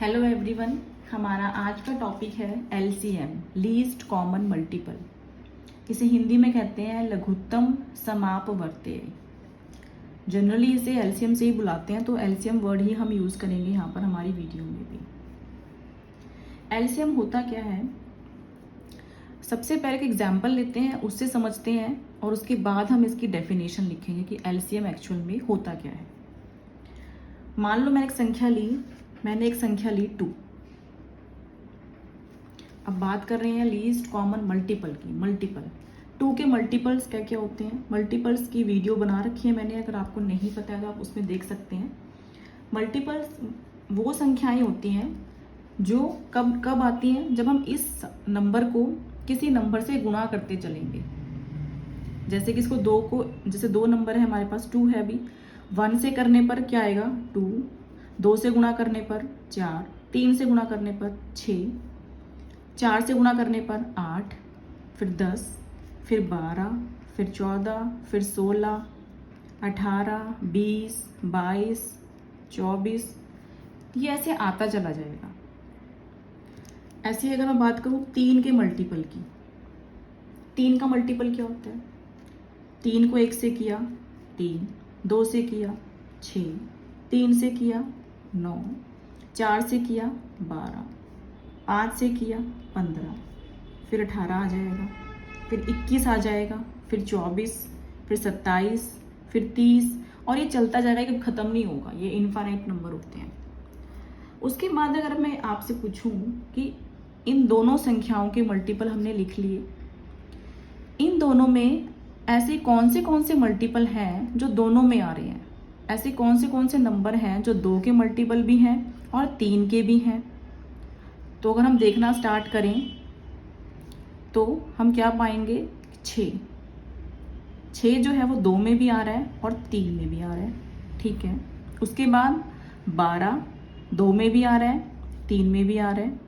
Hello everyone, हमारा आज का टॉपिक है एलसीएम, लीस्ट कॉमन मल्टीपल। इसे हिंदी में कहते हैं लघुत्तम समापवर्तेय। जनरली इसे एलसीएम से ही बुलाते हैं, तो एलसीएम वर्ड ही हम यूज करेंगे यहाँ पर हमारी वीडियो में भी। एलसीएम होता क्या है, सबसे पहले एक एग्जाम्पल लेते हैं, उससे समझते हैं और उसके बाद हम इसकी डेफिनेशन लिखेंगे कि एलसीएम एक्चुअल में होता क्या है। मान लो मैंने एक संख्या ली 2। अब बात कर रहे हैं लीस्ट कॉमन मल्टीपल की। मल्टीपल 2 के मल्टीपल्स क्या क्या होते हैं, मल्टीपल्स की वीडियो बना रखी है मैंने, अगर आपको नहीं पता है तो आप उसमें देख सकते हैं। मल्टीपल्स वो संख्याएं होती हैं जो कब आती हैं, जब हम इस नंबर को किसी नंबर से गुणा करते चलेंगे। जैसे कि जैसे 2 नंबर है हमारे पास, 2 है अभी, 1 से करने पर क्या आएगा 2, 2 से गुणा करने पर 4, 3 से गुणा करने पर 6, 4 से गुणा करने पर 8, फिर 10, फिर 12, फिर 14, फिर 16, 18, 20, 22, 24, ये ऐसे आता चला जाएगा। ऐसे ही अगर मैं बात करूं 3 के मल्टीपल की, 3 का मल्टीपल क्या होता है, 3 को 1 से किया 3, 2 से किया 6, 3 से किया 9, 4 से किया 12, 5 से किया 15, फिर 18 आ जाएगा, फिर 21 आ जाएगा, फिर 24, फिर 27, फिर 30, और ये चलता जाएगा कि खत्म नहीं होगा। ये इनफाइनाइट नंबर होते हैं। उसके बाद अगर मैं आपसे पूछूं कि इन दोनों संख्याओं के मल्टीपल हमने लिख लिए, इन दोनों में ऐसे कौन से मल्टीपल हैं जो दोनों में आ रहे हैं, ऐसे कौन से नंबर हैं जो 2 के मल्टीपल भी हैं और 3 के भी हैं। तो अगर हम देखना स्टार्ट करें तो हम क्या पाएंगे, 6 जो है वो 2 में भी आ रहा है और 3 में भी आ रहा है, ठीक है। उसके बाद 12 2 में भी आ रहा है, 3 में भी आ रहा है।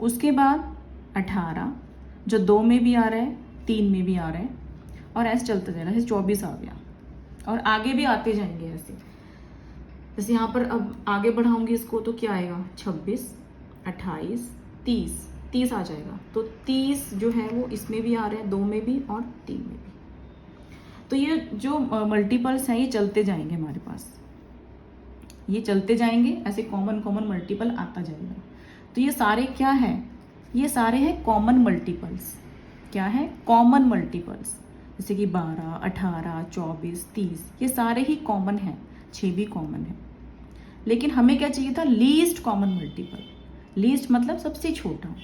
उसके बाद 18 जो 2 में भी आ रहा है, 3 में भी आ रहा है, और ऐसे चलता जाएगा। जैसे 24 आ गया और आगे भी आते जाएंगे ऐसे। जैसे यहाँ पर अब आगे बढ़ाऊंगी इसको तो क्या आएगा, 26, 28, 30 आ जाएगा। तो 30 जो है वो इसमें भी आ रहा है, 2 में भी और 3 में भी। तो ये जो मल्टीपल्स हैं ये चलते जाएंगे हमारे पास, ये चलते जाएंगे, ऐसे कॉमन मल्टीपल आता जाएगा। तो ये सारे क्या है, ये सारे हैं कॉमन मल्टीपल्स। क्या है, कॉमन मल्टीपल्स। जैसे कि 12, 18, 24, 30, ये सारे ही कॉमन हैं, 6 भी कॉमन है। लेकिन हमें क्या चाहिए था, लीस्ट कॉमन मल्टीपल। लीस्ट मतलब सबसे छोटा,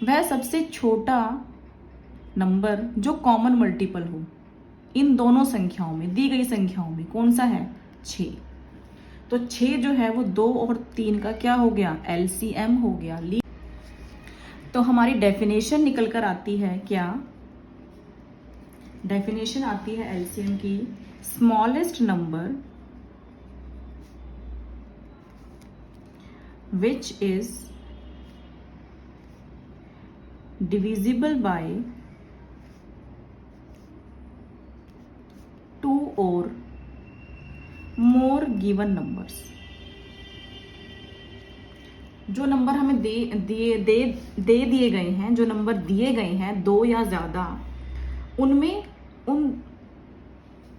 वह सबसे छोटा नंबर जो कॉमन मल्टीपल हो इन दोनों संख्याओं में, दी गई संख्याओं में। कौन सा है, 6। तो 6 जो है वो 2 और 3 का क्या हो गया, एलसीएम हो गया। तो हमारी डेफिनेशन निकल कर आती है क्या, डेफिनेशन आती है एलसीएम की, smallest number which is divisible by 2 or more given numbers। जो नंबर हमें दे दिए गए हैं, जो नंबर दिए गए हैं 2 या ज्यादा,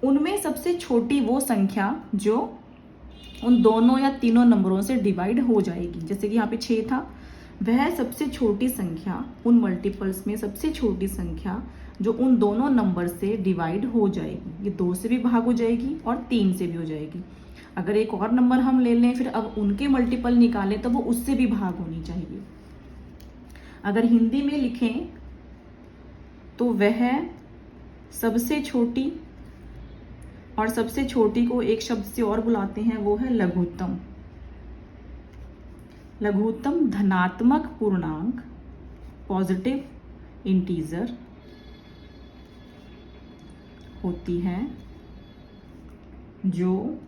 उनमें सबसे छोटी वो संख्या जो उन दोनों या तीनों नंबरों से डिवाइड हो जाएगी। जैसे कि यहाँ पे 6 था, वह सबसे छोटी संख्या उन मल्टीपल्स में, सबसे छोटी संख्या जो उन दोनों नंबर से डिवाइड हो जाएगी। ये 2 से भी भाग हो जाएगी और 3 से भी हो जाएगी। अगर एक और नंबर हम ले लें, फिर अब उनके मल्टीपल निकालें तो वो उससे भी भाग होनी चाहिए। अगर हिंदी में लिखें तो वह सबसे छोटी, और सबसे छोटी को एक शब्द से और बुलाते हैं, वो है लघुत्तम। लघुत्तम धनात्मक पूर्णांक, पॉजिटिव इंटीजर होती है जो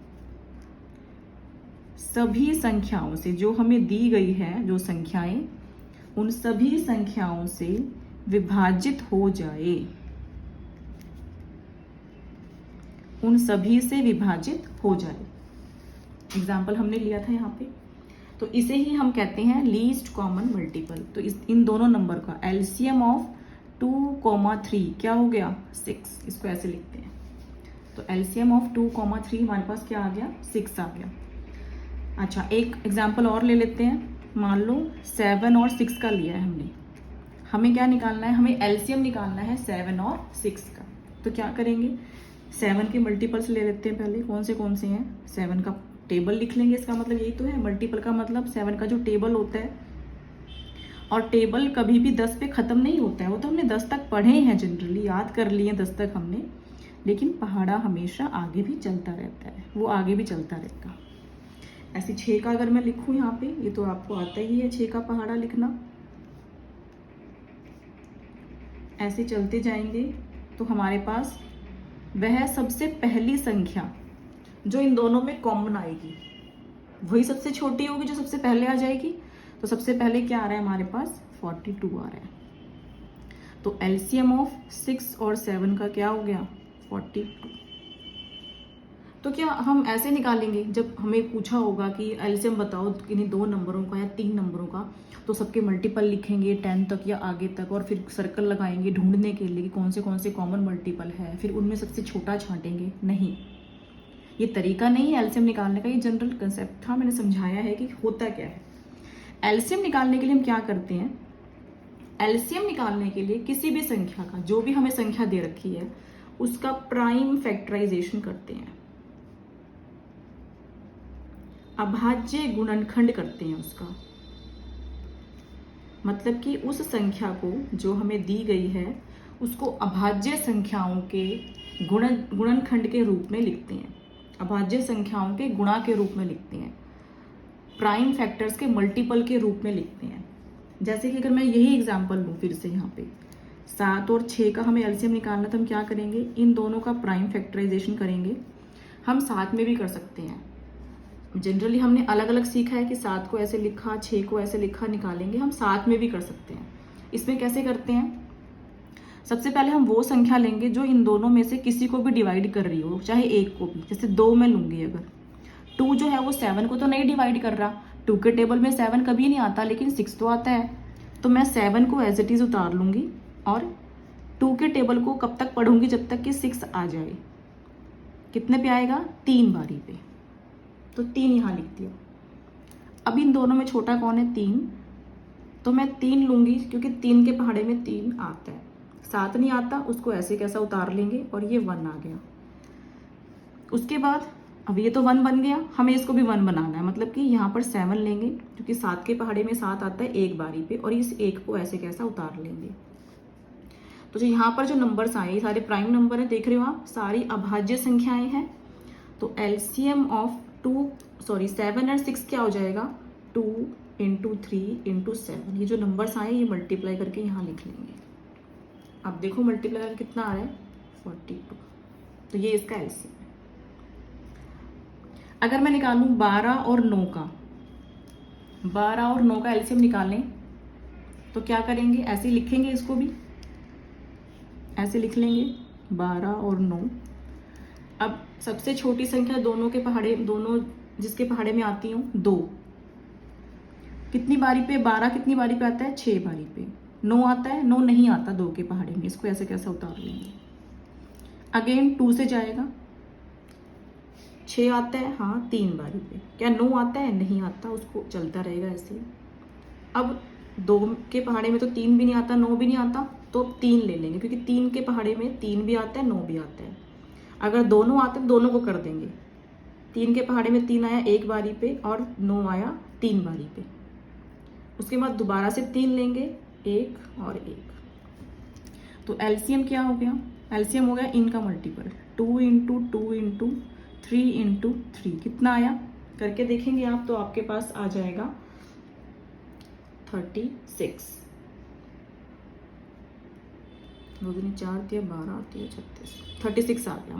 सभी संख्याओं से, जो हमें दी गई है जो संख्याएं, उन सभी संख्याओं से विभाजित हो जाए, उन सभी से विभाजित हो जाए। एग्जाम्पल हमने लिया था यहाँ पे, तो इसे ही हम कहते हैं लीस्ट कॉमन मल्टीपल। तो इन दोनों नंबर का एलसीएम ऑफ 2,3 क्या हो गया 6, इसको ऐसे लिखते हैं। तो एलसीएम ऑफ 2,3 हमारे पास क्या आ गया 6 आ गया। अच्छा एक एग्जाम्पल और ले लेते हैं। मान लो 7 और 6 का लिया है हमने, हमें क्या निकालना है, हमें एलसीएम निकालना है 7 और 6 का। तो क्या करेंगे, 7 के मल्टीपल्स ले लेते हैं पहले, कौन से हैं, 7 का टेबल लिख लेंगे। इसका मतलब यही तो है, मल्टीपल का मतलब 7 का जो टेबल होता है, और टेबल कभी भी 10 पे ख़त्म नहीं होता है। वो तो हमने 10 तक पढ़े हैं, जनरली याद कर लिए 10 तक हमने, लेकिन पहाड़ा हमेशा आगे भी चलता रहता है, वो आगे भी चलता रहता। ऐसे 6 का अगर मैं लिखूं यहाँ पे, ये तो आपको आता ही है 6 का पहाड़ा लिखना, ऐसे चलते जाएंगे तो हमारे पास वह सबसे पहली संख्या जो इन दोनों में कॉमन आएगी वही सबसे छोटी होगी जो सबसे पहले आ जाएगी। तो सबसे पहले क्या आ रहा है हमारे पास 42 आ रहा है। तो एलसीएम ऑफ 6 और 7 का क्या हो गया 42। तो क्या हम ऐसे निकालेंगे, जब हमें पूछा होगा कि एलसीएम बताओ किन्हीं 2 नंबरों का या 3 नंबरों का, तो सबके मल्टीपल लिखेंगे 10 तक या आगे तक, और फिर सर्कल लगाएंगे ढूंढने के लिए कि कौन से कॉमन मल्टीपल है, फिर उनमें सबसे छोटा छांटेंगे। नहीं, ये तरीका नहीं है एलसीएम निकालने का, ये जनरल कंसेप्ट था, मैंने समझाया है कि होता क्या है। एलसीएम निकालने के लिए हम क्या करते हैं, एलसीएम निकालने के लिए किसी भी संख्या का, जो भी हमें संख्या दे रखी है, उसका प्राइम फैक्टराइजेशन करते हैं, अभाज्य गुणनखंड करते हैं उसका। मतलब कि उस संख्या को जो हमें दी गई है उसको अभाज्य संख्याओं के गुणनखंड के रूप में लिखते हैं, अभाज्य संख्याओं के गुणा के रूप में लिखते हैं, प्राइम फैक्टर्स के मल्टीपल के रूप में लिखते हैं। जैसे कि अगर मैं यही एग्जांपल लूँ फिर से, यहाँ पे 7 और 6 का हमें एलसीएम निकालना, तो हम क्या करेंगे, इन दोनों का प्राइम फैक्टराइजेशन करेंगे। हम साथ में भी कर सकते हैं, जनरली हमने अलग अलग सीखा है कि 7 को ऐसे लिखा, 6 को ऐसे लिखा, निकालेंगे, हम साथ में भी कर सकते हैं। इसमें कैसे करते हैं, सबसे पहले हम वो संख्या लेंगे जो इन दोनों में से किसी को भी डिवाइड कर रही हो, चाहे एक को भी। जैसे 2 में लूंगी, अगर 2 जो है वो 7 को तो नहीं डिवाइड कर रहा, 2 के टेबल में 7 कभी नहीं आता, लेकिन 6 तो आता है। तो मैं 7 को एज इट इज उतार लूंगी और 2 के टेबल को कब तक पढ़ूंगी, जब तक कि 6 आ जाए। कितने पे आएगा, 3 बारी पे, तो 3 यहाँ लिख दिया। अब इन दोनों में छोटा कौन है, 3, तो मैं 3 लूंगी, क्योंकि 3 के पहाड़े में 3 आता है, 7 नहीं आता, उसको ऐसे कैसा उतार लेंगे, और ये 1 आ गया। उसके बाद अब ये तो 1 बन गया, हमें इसको भी 1 बनाना है, मतलब कि यहाँ पर 7 लेंगे, क्योंकि 7 के पहाड़े में 7 आता है एक बारी पे, और इस 1 को ऐसे कैसा उतार लेंगे। तो जो यहाँ पर जो नंबर्स आए, सारे प्राइम नंबर है, देख रहे हो आप, सारी अभाज्य संख्याएं हैं। तो एलसीएम ऑफ 7 और 6 क्या हो जाएगा, 2 × 3 × 7। ये जो नंबर्स आए ये मल्टीप्लाई करके यहाँ लिख लेंगे। अब देखो मल्टीप्लाई करके कितना आ रहा है 42। तो ये इसका एलसीएम है। अगर मैं निकालूं 12 और 9 का, 12 और 9 का एलसीएम निकालें, तो क्या करेंगे, ऐसे लिखेंगे, इसको भी ऐसे लिख लेंगे 12 और 9। अब सबसे छोटी संख्या दोनों के पहाड़े, दोनों जिसके पहाड़े में आती हूँ 2, कितनी बारी पे, 12 कितनी बारी पे आता है, 6 बारी पे। 9 आता है, 9 नहीं आता 2 के पहाड़े में, इसको ऐसे कैसे उतार लेंगे। अगेन 2 से जाएगा, 6 आता है, हाँ 3 बारी पे। क्या 9 आता है, नहीं आता, उसको चलता रहेगा ऐसे। अब 2 के पहाड़े में तो 3 भी नहीं आता, 9 भी नहीं आता, तो 3 ले लेंगे, क्योंकि 3 के पहाड़े में 3 भी आता है, 9 भी आता है। अगर दोनों आते हैं, दोनों को कर देंगे। 3 के पहाड़े में 3 आया एक बारी पे, और 9 आया 3 बारी पे। उसके बाद दोबारा से 3 लेंगे, 1 और 1। तो एलसीएम क्या हो गया, एलसीएम हो गया इनका मल्टीपल, 2 × 2 × 3 × 3। कितना आया करके देखेंगे आप, तो आपके पास आ जाएगा 36। 2 दूनी 4 दिया, 12 आती है 36, 36 आ गया।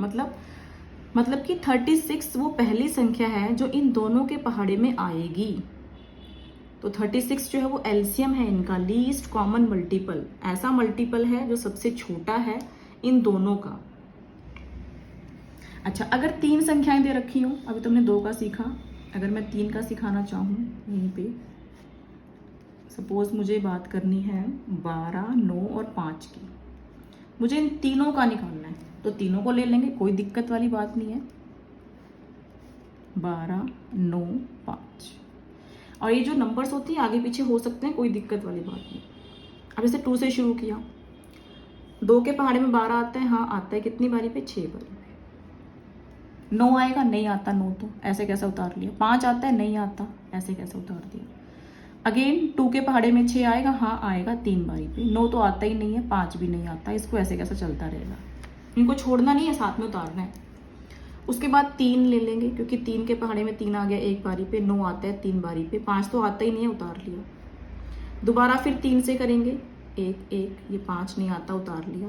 मतलब कि 36 वो पहली संख्या है जो इन दोनों के पहाड़े में आएगी। तो 36 जो है वो एलसीएम है इनका, लीस्ट कॉमन मल्टीपल, ऐसा मल्टीपल है जो सबसे छोटा है इन दोनों का। अच्छा, अगर 3 संख्याएं दे रखी हो, अभी तुमने 2 का सीखा, अगर मैं 3 का सिखाना चाहूँ यहीं पे, सपोज मुझे बात करनी है 12, 9 और 5 की, मुझे इन तीनों का निकालना है, तो तीनों को ले लेंगे, कोई दिक्कत वाली बात नहीं है। 12, 9, 5। और ये जो नंबर्स होती हैं आगे पीछे हो सकते हैं, कोई दिक्कत वाली बात नहीं। अब जैसे 2 से शुरू किया, 2 के पहाड़े में 12 आता है, हाँ आता है, कितनी बारी पे? 6 बारी पे। 9 आएगा? नहीं आता 9, तो ऐसे कैसे उतार लिया। 5 आता है? नहीं आता, ऐसे कैसे उतार दिया। अगेन 2 के पहाड़े में 6 आएगा? हाँ आएगा, 3 बारी पे। 9 तो आता ही नहीं है, 5 भी नहीं आता, इसको ऐसे कैसे चलता रहेगा। इनको छोड़ना नहीं है, साथ में उतारना है। उसके बाद 3 ले लेंगे, क्योंकि 3 के पहाड़े में 3 आ गया 1 बारी पे, 9 आता है 3 बारी पे, 5 तो आता ही नहीं है, उतार लिया। दोबारा फिर 3 से करेंगे, 1 1, ये 5 नहीं आता, उतार लिया।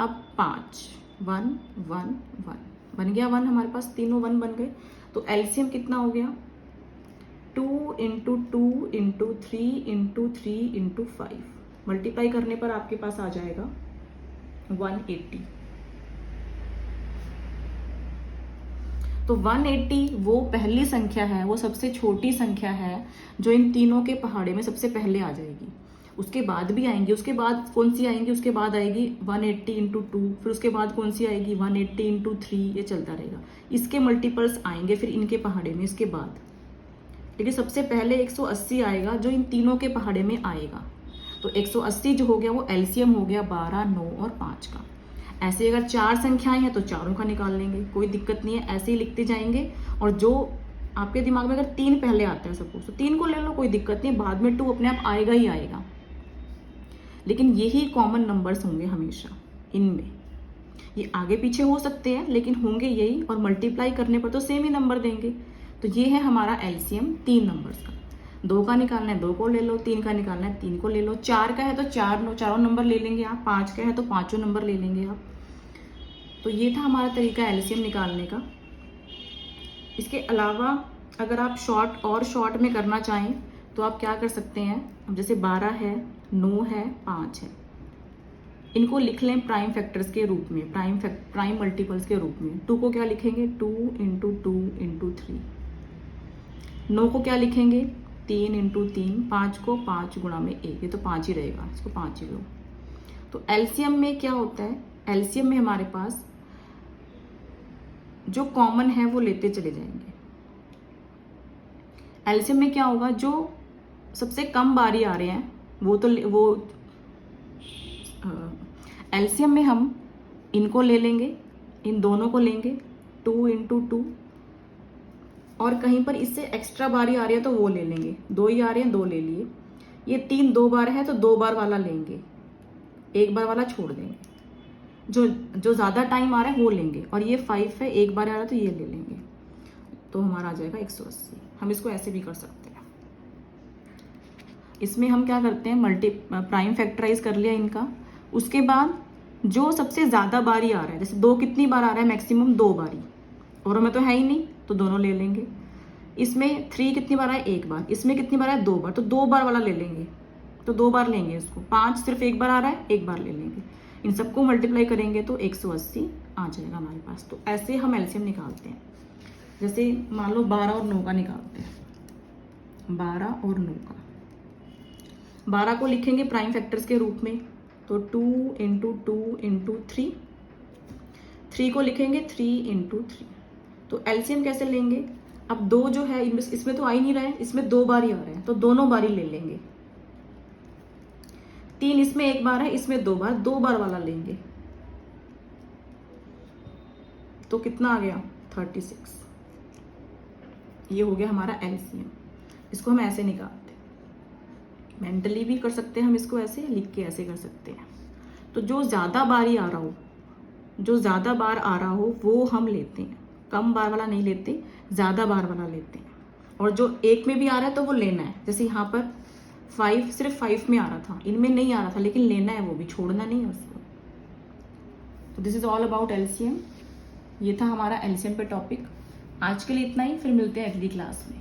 अब 5, 1 1 1 बन गया 1, हमारे पास तीनों 1 बन गए। तो एलसीएम कितना हो गया? 2 into 2 into 3 into 3 into 5, multiply करने पर आपके पास आ जाएगा 180। तो 180 वो पहली संख्या है, वो सबसे छोटी संख्या है जो इन तीनों के पहाड़े में सबसे पहले आ जाएगी। उसके बाद भी आएंगी, उसके बाद कौन सी आएंगी? उसके बाद आएगी 180 इंटू 2, फिर उसके बाद कौन सी आएगी? 180 इंटू 3, ये चलता रहेगा। इसके मल्टीपल्स आएंगे फिर इनके पहाड़े में इसके बाद, लेकिन सबसे पहले 180 आएगा जो इन तीनों के पहाड़े में आएगा। तो 180 जो हो गया वो एलसीएम हो गया 12, 9 और 5 का। ऐसे अगर 4 संख्याएं हैं तो चारों का निकाल लेंगे, कोई दिक्कत नहीं है, ऐसे ही लिखते जाएंगे। और जो आपके दिमाग में अगर 3 पहले आता है सपोज, तो 3 को ले लो, कोई दिक्कत नहीं, बाद में 2 अपने आप आएगा ही आएगा। लेकिन यही कॉमन नंबर्स होंगे हमेशा इनमें। ये आगे पीछे हो सकते हैं लेकिन होंगे यही, और मल्टीप्लाई करने पर तो सेम ही नंबर देंगे। तो ये है हमारा एलसीएम 3 नंबर्स का। 2 का निकालना है 2 को ले लो, 3 का निकालना है 3 को ले लो, 4 का है तो चारों नंबर ले लेंगे आप, 5 का है तो 5 नंबर ले लेंगे आप। तो ये था हमारा तरीका एलसीएम निकालने का। इसके अलावा अगर आप शॉर्ट में करना चाहें तो आप क्या कर सकते हैं, अब जैसे 12 है, 9 है, 5 है, इनको लिख लें प्राइम फैक्टर्स के रूप में, प्राइम मल्टीपल्स के रूप में। 2 को क्या लिखेंगे? 2 इंटू 2 इंटू 3। 9 को क्या लिखेंगे? 3 इंटू 3। 5 को 5 गुणा में 1, ये तो 5 ही रहेगा, इसको 5 ही लो। तो एलसीएम में क्या होता है? एलसीएम में हमारे पास जो कॉमन है वो लेते चले जाएंगे। एलसीएम में क्या होगा? जो सबसे कम बारी आ रहे हैं वो एलसीएम में हम इनको ले लेंगे, इन दोनों को लेंगे 2 इंटू 2, और कहीं पर इससे एक्स्ट्रा बारी आ रही है तो वो ले लेंगे। 2 ही आ रहे हैं, 2 ले लिए। ये 3 2 बार है तो 2 बार वाला लेंगे, 1 बार वाला छोड़ देंगे। जो ज़्यादा टाइम आ रहा है वो लेंगे, और ये 5 है, 1 बार आ रहा है तो ये ले लेंगे। तो हमारा आ जाएगा 180। हम इसको ऐसे भी कर सकते हैं। इसमें हम क्या करते हैं, प्राइम फैक्टराइज कर लिया इनका। उसके बाद जो सबसे ज़्यादा बारी आ रहा है, जैसे 2 कितनी बार आ रहा है? मैक्सिमम 2 बारी, और हमें तो है ही नहीं तो दोनों ले लेंगे। इसमें 3 कितनी बार आए? 1 बार। इसमें कितनी बार आए? 2 बार, तो 2 बार वाला ले लेंगे, तो 2 बार लेंगे इसको। 5 सिर्फ 1 बार आ रहा है, 1 बार ले लेंगे। इन सबको मल्टीप्लाई करेंगे तो 180 आ जाएगा हमारे पास। तो ऐसे हम एलसीएम निकालते हैं। जैसे मान लो 12 और 9 का निकालते हैं, 12 और 9 का। 12 को लिखेंगे प्राइम फैक्टर्स के रूप में, तो 2 इंटू 2 इंटू 3। 3 को लिखेंगे 3 इंटू 3। तो एलसीएम कैसे लेंगे? अब 2 जो है इसमें तो आ ही नहीं रहा है, इसमें 2 बार ही आ रहे हैं, तो दोनों बारी ले लेंगे। 3 इसमें 1 बार है, इसमें 2 बार, 2 बार वाला लेंगे। तो कितना आ गया? 36। ये हो गया हमारा एलसीएम। इसको हम ऐसे निकालते हैं, मेंटली भी कर सकते हैं हम इसको, ऐसे लिख के ऐसे कर सकते हैं। तो जो ज़्यादा बारी आ रहा हो, जो ज़्यादा बार आ रहा हो वो हम लेते हैं, कम बार वाला नहीं लेते, ज़्यादा बार वाला लेते हैं। और जो 1 में भी आ रहा है तो वो लेना है। जैसे यहाँ पर 5 सिर्फ 5 में आ रहा था, इनमें नहीं आ रहा था, लेकिन लेना है, वो भी छोड़ना नहीं है उसको। तो this is all about LCM. ये था हमारा एलसीएम पे टॉपिक। आज के लिए इतना ही, फिर मिलते हैं अगली क्लास में।